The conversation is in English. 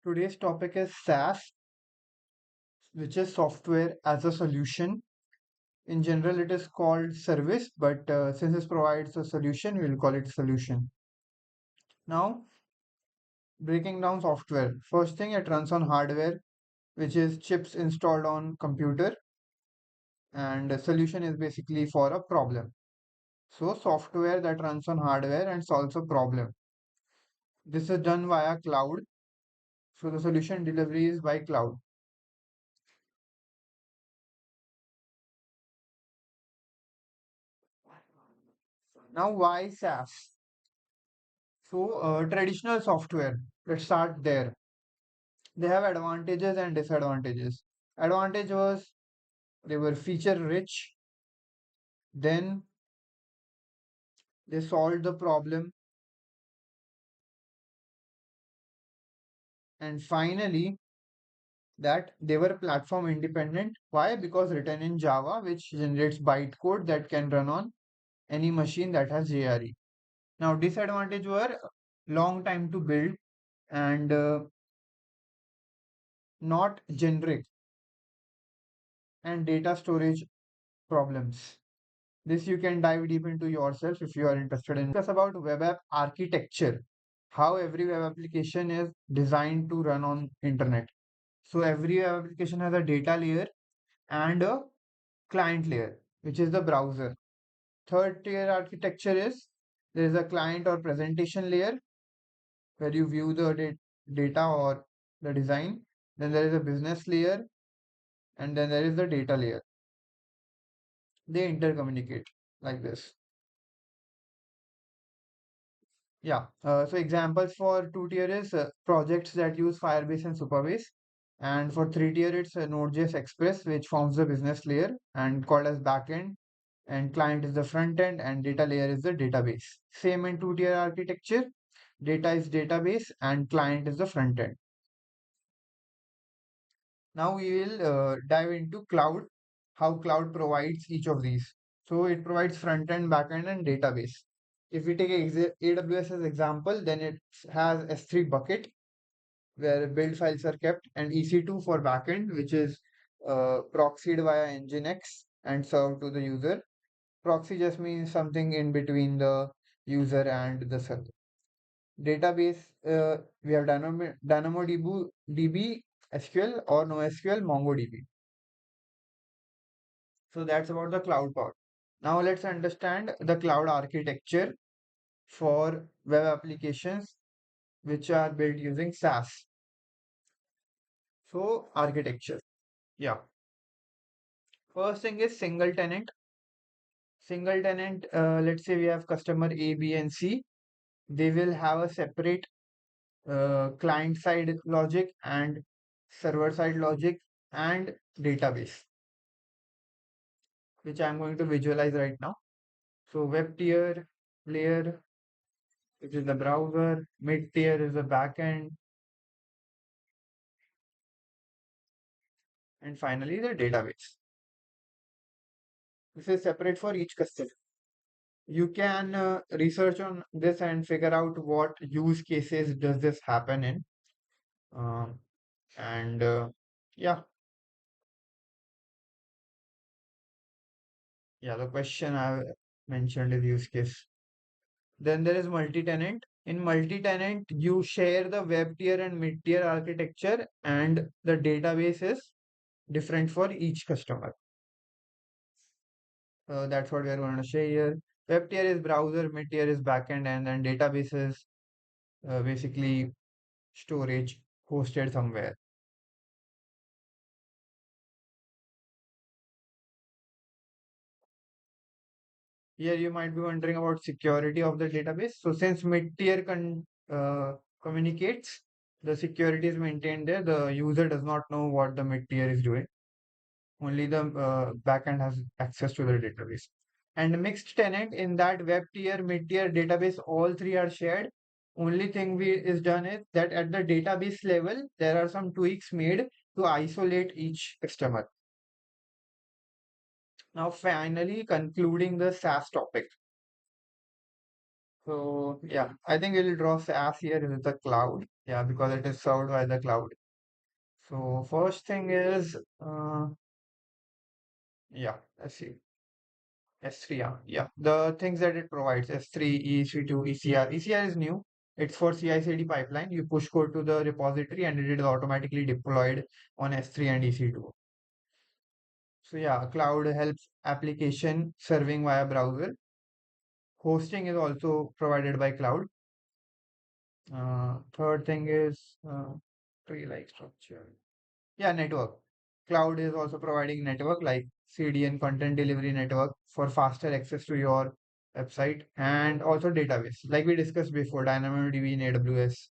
Today's topic is SaaS, which is software as a solution. In general, it is called service, but since it provides a solution, we'll call it solution. Now, breaking down software. First thing, it runs on hardware, which is chips installed on computer, and the solution is basically for a problem. So, software that runs on hardware and solves a problem. This is done via cloud. So, the solution delivery is by cloud. Now, why SaaS? So, traditional software, let's start there. They have advantages and disadvantages. Advantage was they were feature rich, then they solved the problem, and finally, that they were platform independent. Why? Because written in Java, which generates bytecode that can run on any machine that has JRE. Now, disadvantage were long time to build and not generic and data storage problems. This you can dive deep into yourself if you are interested in. Discuss about web app architecture, how every web application is designed to run on internet. So every web application has a data layer and a client layer, which is the browser. Third tier architecture is there is a client or presentation layer where you view the data or the design. Then there is a business layer and then there is the data layer. They intercommunicate like this. Yeah. So examples for two tier is projects that use Firebase and Supabase. And for three tier, it's Node.js Express, which forms the business layer and called as backend. And client is the front end and data layer is the database. Same in two tier architecture. Data is database and client is the front end. Now we will dive into cloud, how cloud provides each of these. So it provides front end, back end, and database. If we take AWS as example, then it has S3 bucket where build files are kept, and EC2 for backend, which is proxied via Nginx and served to the user. Proxy just means something in between the user and the server. Database, we have DynamoDB, SQL or NoSQL, MongoDB. So that's about the cloud part. Now let's understand the cloud architecture for web applications which are built using SaaS. So architecture. Yeah. First thing is single tenant. Single tenant, let's say we have customer A, B, and C. They will have a separate client side logic and server side logic and database, which I'm going to visualize right now. So web tier layer, which is the browser, mid tier is the backend, and finally the database. This is separate for each customer. You can research on this and figure out what use cases does this happen in. Um, and yeah, yeah, the question I mentioned is use case. Then there is multi-tenant. In multi-tenant, you share the web tier and mid-tier architecture, and the database is different for each customer. That's what we are going to share here. Web tier is browser, mid-tier is backend, and then database is basically storage hosted somewhere. Here you might be wondering about security of the database. So since mid-tier communicates, the security is maintained there. The user does not know what the mid-tier is doing. Only the backend has access to the database. And mixed tenant in that web tier, mid-tier database, all three are shared. Only thing we is done is that at the database level, there are some tweaks made to isolate each customer. Now, finally, concluding the SaaS topic. So yeah, I think we'll draw SaaS here with the cloud. Yeah, because it is served by the cloud. So first thing is, yeah, let's see. S3, yeah. The things that it provides, S3, EC2, ECR. ECR is new. It's for CI/CD pipeline. You push code to the repository and it is automatically deployed on S3 and EC2. So yeah, cloud helps application serving via browser. Hosting is also provided by cloud. Third thing is tree-like structure. Yeah, network. Cloud is also providing network like CDN content delivery network for faster access to your website and also database. Like we discussed before, DynamoDB in AWS.